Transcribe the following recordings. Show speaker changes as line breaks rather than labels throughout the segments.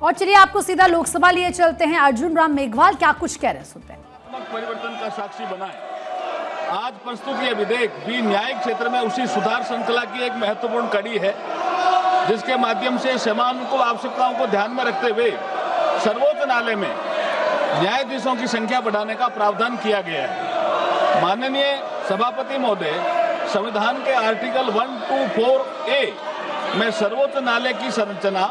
और चलिए आपको सीधा लोकसभा लिए चलते हैं। अर्जुन राम मेघवाल क्या कुछ कह रहे सुनते हैं।
परिवर्तन का साक्षी बना है। आज प्रस्तुत यह विधेयक भी न्यायिक क्षेत्र में उसी सुधार श्रृंखला की एक महत्वपूर्ण कड़ी है जिसके माध्यम से समानुकूल आवश्यकताओं को ध्यान में रखते हुए सर्वोच्च न्यायालय में न्यायाधीशों की संख्या बढ़ाने का प्रावधान किया गया है। माननीय सभापति महोदय, संविधान के आर्टिकल 124A में सर्वोच्च न्यायालय की संरचना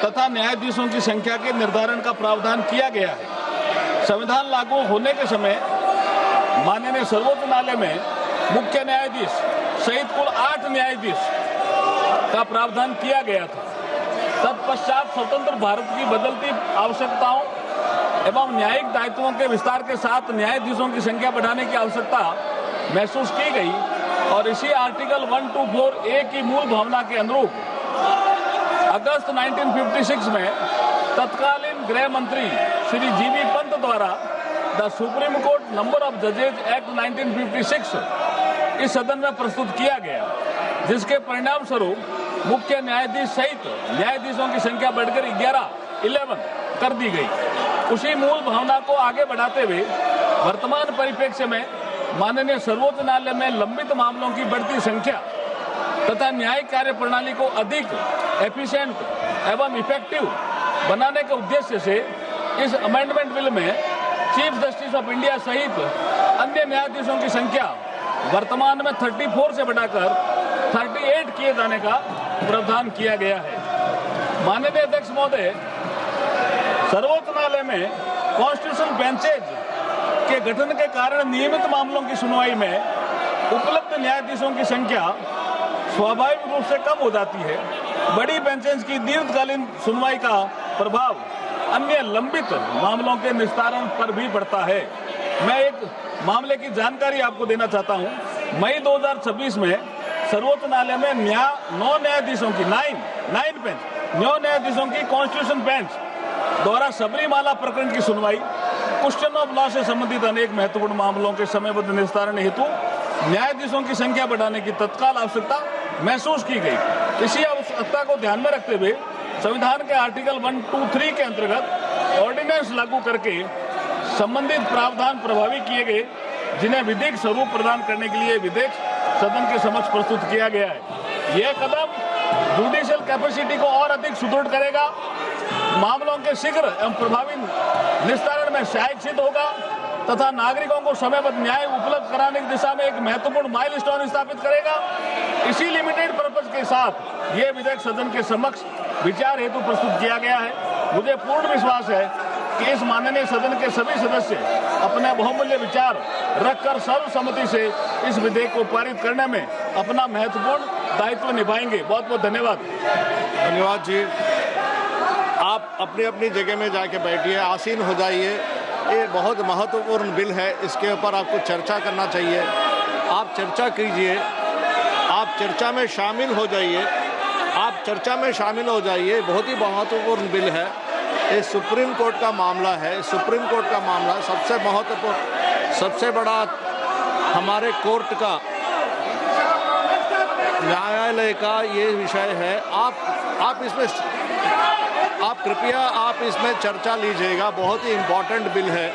तथा न्यायाधीशों की संख्या के निर्धारण का प्रावधान किया गया है। संविधान लागू होने के समय माननीय सर्वोच्च न्यायालय में मुख्य न्यायाधीश सहित कुल 8 न्यायाधीश का प्रावधान किया गया था। तत्पश्चात स्वतंत्र भारत की बदलती आवश्यकताओं एवं न्यायिक दायित्वों के विस्तार के साथ न्यायाधीशों की संख्या बढ़ाने की आवश्यकता महसूस की गई और इसी आर्टिकल 124A की मूल भावना के अनुरूप अगस्त 1956 में तत्कालीन गृह मंत्री श्री जीवी पंत द्वारा the Supreme Court number of जजेज एक्ट 1956 इस सदन में प्रस्तुत किया गया, जिसके परिणाम स्वरूप मुख्य न्यायाधीश सहित न्यायाधीशों की संख्या बढ़कर 11 कर दी गई। उसी मूल भावना को आगे बढ़ाते हुए वर्तमान परिप्रेक्ष्य में माननीय सर्वोच्च न्यायालय में लंबित मामलों की बढ़ती संख्या तथा न्यायिक कार्य प्रणाली को अधिक एफिशिएंट एवं इफेक्टिव बनाने के उद्देश्य से इस अमेंडमेंट बिल में चीफ जस्टिस ऑफ इंडिया सहित अन्य न्यायाधीशों की संख्या वर्तमान में 34 से बढ़ाकर 38 किए जाने का प्रावधान किया गया है। माननीय अध्यक्ष महोदय, सर्वोच्च न्यायालय में कॉन्स्टिट्यूशनल बेंचेज के गठन के कारण नियमित मामलों की सुनवाई में उपलब्ध न्यायाधीशों की संख्या स्वाभाविक रूप से कम हो जाती है। बड़ी बेंचेज की दीर्घकालीन सुनवाई का प्रभाव अन्य लंबित मामलों के निस्तारण पर भी पड़ता है। मैं एक मामले की जानकारी आपको देना चाहता हूं। मई 2026 में सर्वोच्च न्यायालय में 9 न्यायाधीशों की 9 न्यायाधीशों की कॉन्स्टिट्यूशन बेंच द्वारा सबरीमाला प्रकरण की सुनवाई, क्वेश्चन ऑफ लॉ से संबंधित अनेक महत्वपूर्ण मामलों के समयबद्ध निस्तारण हेतु न्यायाधीशों की संख्या बढ़ाने की तत्काल आवश्यकता महसूस की गई। इसी आवश्यकता को ध्यान में रखते हुए संविधान के आर्टिकल 123 के अंतर्गत ऑर्डिनेंस लागू करके संबंधित प्रावधान प्रभावी किए गए, जिन्हें विधिक स्वरूप प्रदान करने के लिए विधेयक सदन के समक्ष प्रस्तुत किया गया है। यह कदम जुडिशियल कैपेसिटी को और अधिक सुदृढ़ करेगा, मामलों के शीघ्र एवं प्रभावी निस्तारण में सहायक सिद्ध होगा तथा नागरिकों को समयबद्ध न्याय उपलब्ध कराने की दिशा में एक महत्वपूर्ण माइलस्टोन स्थापित करेगा। इसी लिमिटेड पर्पज के साथ ये विधेयक सदन के समक्ष विचार हेतु प्रस्तुत किया गया है। मुझे पूर्ण विश्वास है कि इस माननीय सदन के सभी सदस्य अपने बहुमूल्य विचार रखकर सर्वसम्मति से इस विधेयक को पारित करने में अपना महत्वपूर्ण दायित्व निभाएंगे। बहुत बहुत धन्यवाद।
धन्यवाद जी। आप अपनी अपनी जगह में जाके बैठिए, आसीन हो जाइए। ये बहुत महत्वपूर्ण बिल है, इसके ऊपर आपको चर्चा करना चाहिए। आप चर्चा कीजिए, आप चर्चा में शामिल हो जाइए, आप चर्चा में शामिल हो जाइए। बहुत ही महत्वपूर्ण बिल है। ये सुप्रीम कोर्ट का मामला है। सुप्रीम कोर्ट का मामला सबसे महत्वपूर्ण, सबसे बड़ा हमारे कोर्ट का, न्यायालय का ये विषय है। आप इसमें कृपया आप इसमें चर्चा लीजिएगा। बहुत ही इम्पोर्टेंट बिल है।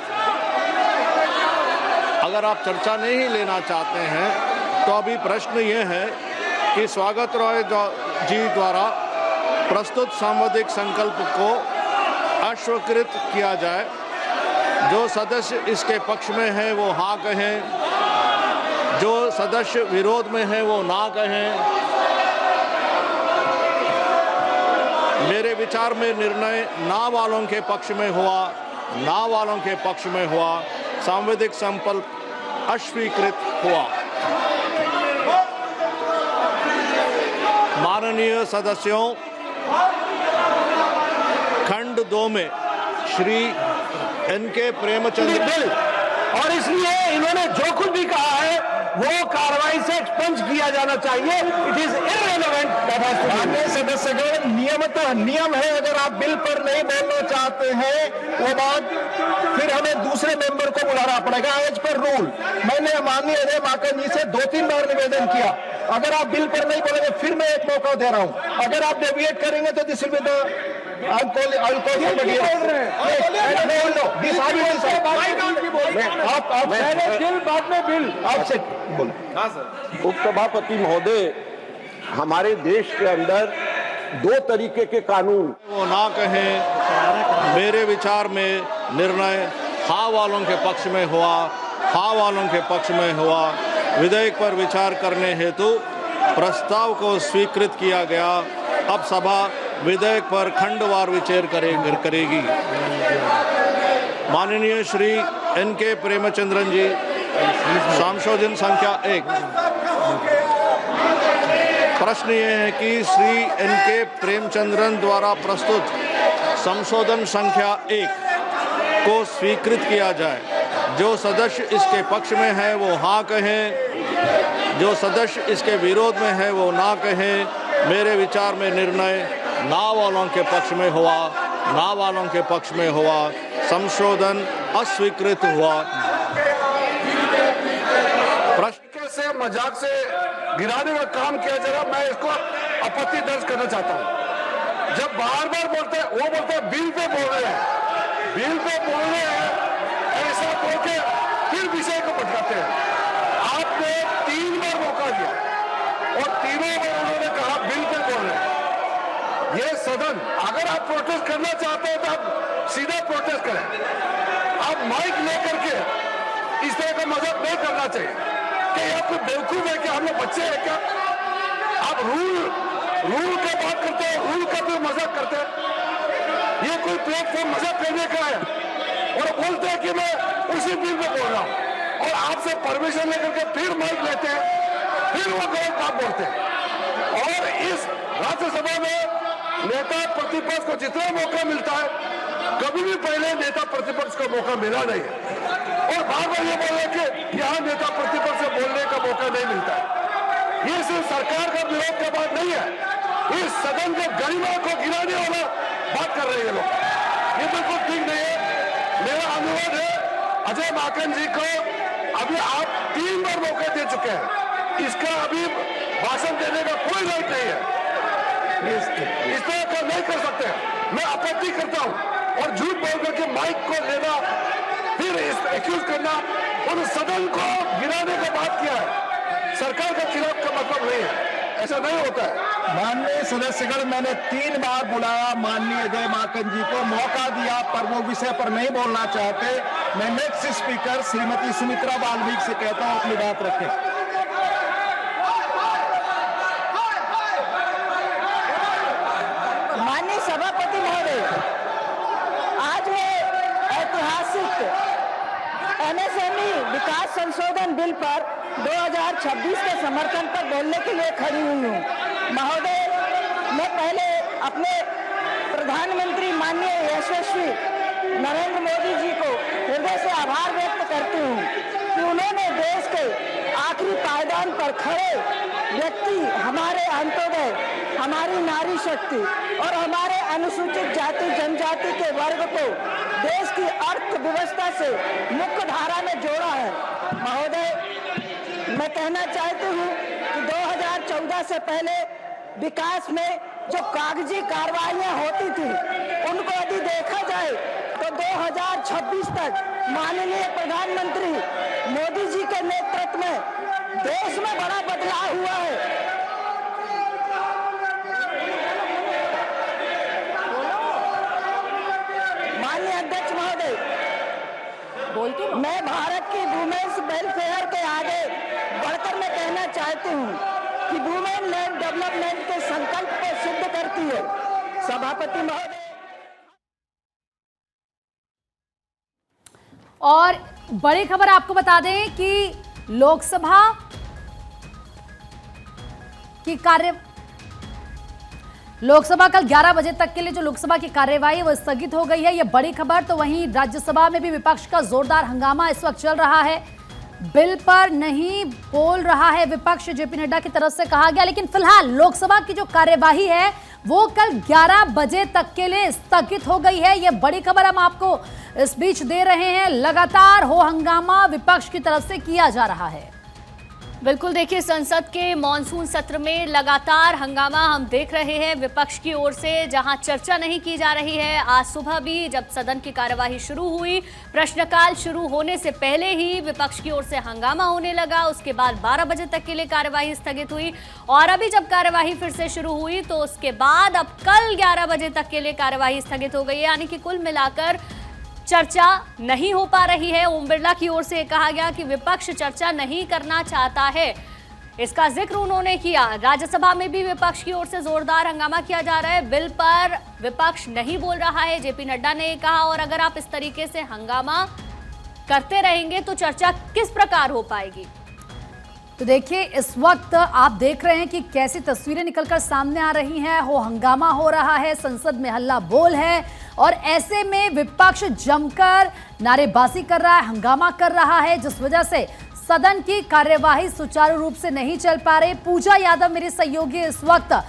अगर आप चर्चा नहीं लेना चाहते हैं तो अभी प्रश्न ये है कि स्वागत रॉय जी द्वारा प्रस्तुत संवैधानिक संकल्प को अस्वीकृत किया जाए। जो सदस्य इसके पक्ष में है वो हाँ कहें, जो सदस्य विरोध में है वो ना कहें। मेरे विचार में निर्णय ना वालों के पक्ष में हुआ, ना वालों के पक्ष में हुआ। संवैधानिक संकल्प अस्वीकृत हुआ। माननीय सदस्यों, खंड 2 में श्री N.K. प्रेमचंद्र
बिल, और इसलिए इन्होंने जो कुछ भी कहा है वो कार्रवाई से एक्सपंज किया जाना चाहिए। It is irrelevant. सदस्यगण, नियम है, अगर आप बिल पर नहीं बोलना चाहते हैं वो बात, फिर हमें दूसरे मेंबर को बुलाना पड़ेगा। एज पर रूल मैंने माननीय अजय माकन जी से 2-3 बार निवेदन किया अगर आप बिल पर नहीं बोलेंगे फिर मैं एक मौका दे रहा हूं, अगर आप डेविएट करेंगे तो दिस विल बी द
उपसभापति महोदय, हमारे देश के अंदर दो तरीके के कानून,
वो ना कहें मेरे विचार में निर्णय हाँ वालों के पक्ष में हुआ, हाँ वालों के पक्ष में हुआ। विधेयक पर विचार करने हेतु प्रस्ताव को स्वीकृत किया गया। अब सभा विधेयक पर खंडवार विचार करेगी। माननीय श्री N.K. प्रेमचंद्रन जी, संशोधन संख्या 1। प्रश्न ये है कि श्री N.K. प्रेमचंद्रन द्वारा प्रस्तुत संशोधन संख्या 1 को स्वीकृत किया जाए। जो सदस्य इसके पक्ष में है वो हाँ कहें, जो सदस्य इसके विरोध में है वो ना कहें। मेरे विचार में निर्णय ना वालों के पक्ष में हुआ, ना वालों के पक्ष में हुआ। संशोधन अस्वीकृत हुआ।
प्रश्न से मजाक से गिराने का काम किया जा रहा, मैं इसको आपत्ति दर्ज करना चाहता हूं। जब बार बार बोलते हैं, वो बोलते हैं बिल पे बोल रहे हैं, बिल पे बोल रहे हैं, ऐसा बोल के फिर विषय को भटकाते हैं। आपने 3 बार मौका दिया और तीनों बार उन्होंने कहा बिल पे बोल रहे हैं। ये सदन, अगर आप प्रोटेस्ट करना चाहते हैं तो आप सीधा प्रोटेस्ट करें। आप माइक लेकर के इस तरह का मजाक नहीं करना चाहिए कि आप कोई बेवकूफ है, कि हम लोग बच्चे हैं क्या? आप रूल का बात करते हैं, रूल का भी मजाक करते हैं। ये कोई प्लेटफॉर्म मजाक करने का है और बोलते हैं कि मैं उसी बिल पे बोल रहा हूं और आपसे परमिशन लेकर के फिर माइक लेते हैं, फिर वो गलत बात बोलते हैं। और इस राज्यसभा में नेता प्रतिपक्ष को जितना मौका मिलता है, कभी भी पहले नेता प्रतिपक्ष को मौका मिला नहीं है। और बार बार ये बोल रहे कि यहाँ नेता प्रतिपक्ष से बोलने का मौका नहीं मिलता है। ये सिर्फ सरकार का विरोध का बात नहीं है, इस सदन के गरिमा को गिराने वाला बात कर रहे हैं लोग। ये बिल्कुल ठीक नहीं है। मेरा अनुरोध है अजय माकन जी को, अभी आप 3 बार मौका दे चुके हैं, इसका अभी भाषण देने का कोई राइट नहीं है। इस तरह का नहीं कर सकते। मैं आपत्ति करता हूं और झूठ बोल करके माइक को लेना, फिर एक्यूज करना और सदन को गिराने का बात किया है, सरकार के खिलाफ का मतलब नहीं है, ऐसा नहीं होता है।
माननीय सदस्यगण, मैंने 3 बार बुलाया माननीय अजय माकन जी को, मौका दिया पर वो विषय पर नहीं बोलना चाहते। मैं नेक्स्ट स्पीकर श्रीमती सुमित्रा बाल्मीकि से कहता हूं अपनी बात रखें।
माननीय सभापति महोदय, आज वो ऐतिहासिक MSME विकास संशोधन बिल पर 2026 के समर्थन पर बोलने के लिए खड़ी हुई हूँ। महोदय, मैं पहले अपने प्रधानमंत्री माननीय यशस्वी नरेंद्र मोदी जी को हृदय से आभार व्यक्त करती हूँ कि उन्होंने देश के आखिरी पायदान पर खड़े व्यक्ति, हमारे अंत्योदय, हमारी नारी शक्ति और हमारे अनुसूचित जाति जनजाति के वर्ग को देश की अर्थव्यवस्था से मुख्य धारा में जोड़ा है। महोदय, मैं कहना चाहती हूँ कि 2014 से पहले विकास में जो कागजी कार्रवाइयां होती थी, उनको यदि देखा जाए तो 2026 तक माननीय प्रधानमंत्री मोदी जी के नेतृत्व में देश में बड़ा बदलाव हुआ है। माननीय अध्यक्ष महोदय, मैं भारत की वुमेन्स वेलफेयर के आगे बढ़कर मैं कहना चाहती हूँ कि वुमेन लैंड डेवलपमेंट के संकल्प को सिद्ध करती है। सभापति महोदय,
और बड़ी खबर आपको बता दें कि लोकसभा कल 11 बजे तक के लिए जो लोकसभा की कार्यवाही वो स्थगित हो गई है। ये बड़ी खबर। तो वहीं राज्यसभा में भी विपक्ष का जोरदार हंगामा इस वक्त चल रहा है। बिल पर नहीं बोल रहा है विपक्ष, जेपी नड्डा की तरफ से कहा गया। लेकिन फिलहाल लोकसभा की जो कार्यवाही है वो कल 11 बजे तक के लिए स्थगित हो गई है। ये बड़ी खबर हम आपको इस बीच दे रहे हैं। लगातार हो हंगामा विपक्ष की तरफ से किया जा रहा है।
बिल्कुल, देखिए संसद के मॉनसून सत्र में लगातार हंगामा हम देख रहे हैं विपक्ष की ओर से, जहां चर्चा नहीं की जा रही है। आज सुबह भी जब सदन की कार्यवाही शुरू हुई, प्रश्नकाल शुरू होने से पहले ही विपक्ष की ओर से हंगामा होने लगा। उसके बाद 12 बजे तक के लिए कार्यवाही स्थगित हुई और अभी जब कार्यवाही फिर से शुरू हुई तो उसके बाद अब कल 11 बजे तक के लिए कार्यवाही स्थगित हो गई है। यानी कि कुल मिलाकर चर्चा नहीं हो पा रही है। ओम बिरला की ओर से कहा गया कि विपक्ष चर्चा नहीं करना चाहता है, इसका जिक्र उन्होंने किया। राज्यसभा में भी विपक्ष की ओर से जोरदार हंगामा किया जा रहा है। बिल पर विपक्ष नहीं बोल रहा है, जेपी नड्डा ने कहा। और अगर आप इस तरीके से हंगामा करते रहेंगे तो चर्चा किस प्रकार हो पाएगी।
तो देखिए, इस वक्त आप देख रहे हैं कि कैसी तस्वीरें निकलकर सामने आ रही हैं। हंगामा हो रहा है, संसद में हल्ला बोल है और ऐसे में विपक्ष जमकर नारेबाजी कर रहा है, हंगामा कर रहा है, जिस वजह से सदन की कार्यवाही सुचारू रूप से नहीं चल पा रही। पूजा यादव मेरी सहयोगी इस वक्त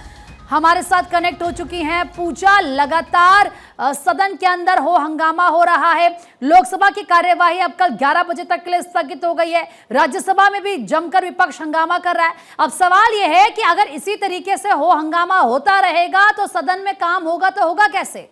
हमारे साथ कनेक्ट हो चुकी हैं। पूजा, लगातार सदन के अंदर हंगामा हो रहा है। लोकसभा की कार्यवाही अब कल 11 बजे तक के लिए स्थगित हो गई है। राज्यसभा में भी जमकर विपक्ष हंगामा कर रहा है। अब सवाल यह है कि अगर इसी तरीके से हंगामा होता रहेगा तो सदन में काम होगा तो होगा कैसे?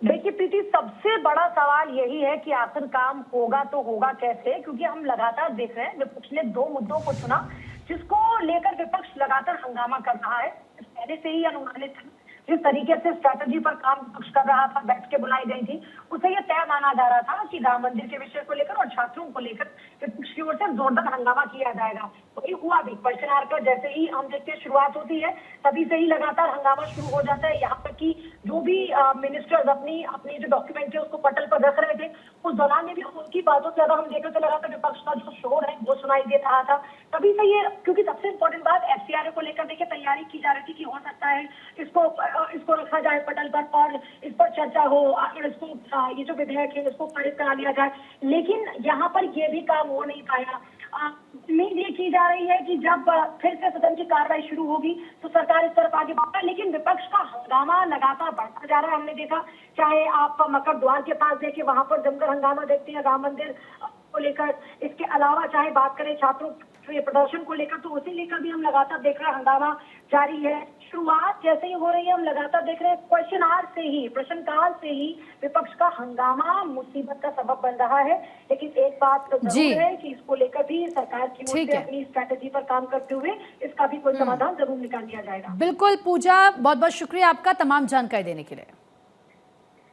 देखिए प्रीति, सबसे बड़ा सवाल यही है कि आखिर काम होगा तो होगा कैसे, क्योंकि हम लगातार देख रहे हैं विपक्ष ने 2 मुद्दों को चुना जिसको लेकर विपक्ष लगातार हंगामा कर रहा है। पहले से ही अनुमानित था, जिस तरीके से स्ट्रैटेजी पर काम विपक्ष कर रहा था, बैठ के बुलाई गई थी, उसे यह तय माना जा रहा था कि राम मंदिर के विषय को लेकर और छात्रों को लेकर विपक्ष की ओर से जोरदार हंगामा किया जाएगा। वही हुआ भी। क्वेश्चन आवर पर जैसे ही हम देखते हैं शुरुआत होती है, तभी से ही लगातार हंगामा शुरू हो जाता है। यहाँ तक कि जो भी मिनिस्टर्स अपनी जो डॉक्यूमेंट है उसको पटल पर रख रहे थे, उस दौरान में भी उनकी बातों से ज्यादा हम देख रहे थे लगातार विपक्ष का जो शोर है वो सुनाई दे रहा था। तभी से ये, क्योंकि सबसे इंपॉर्टेंट बात FCRA को लेकर देखिए तैयारी की जा रही थी कि हो सकता है इसको रखा जाए पटल पर और इस पर चर्चा हो, आखिर इसको ये जो विधेयक है इसको पारित करा लिया जाए। लेकिन यहाँ पर ये भी काम हो नहीं पाया। उम्मीद ये की जा रही है कि जब फिर से सदन की कार्रवाई शुरू होगी तो सरकार इस तरफ आगे बढ़ेगा, लेकिन विपक्ष का हंगामा लगातार बढ़ता जा रहा है। हमने देखा, चाहे आप मकर द्वार के पास देखिए, वहां पर जमकर हंगामा देखते हैं राम मंदिर को लेकर। इसके अलावा चाहे बात करें छात्रों के प्रदर्शन को लेकर, तो उसे लेकर भी हम लगातार देख रहे हैं हंगामा जारी है। शुरुआत जैसे ही हो रही है हम लगातार देख रहे हैं क्वेश्चन आवर से ही, प्रश्नकाल से ही विपक्ष का हंगामा मुसीबत का सबब बन रहा है। लेकिन एक बात जरूर है कि इसको लेकर भी सरकार की ओर से अपनी स्ट्रैटेजी पर काम करते हुए इसका भी कोई समाधान जरूर निकाल लिया जाएगा।
बिल्कुल पूजा, बहुत बहुत शुक्रिया आपका तमाम जानकारी देने के लिए।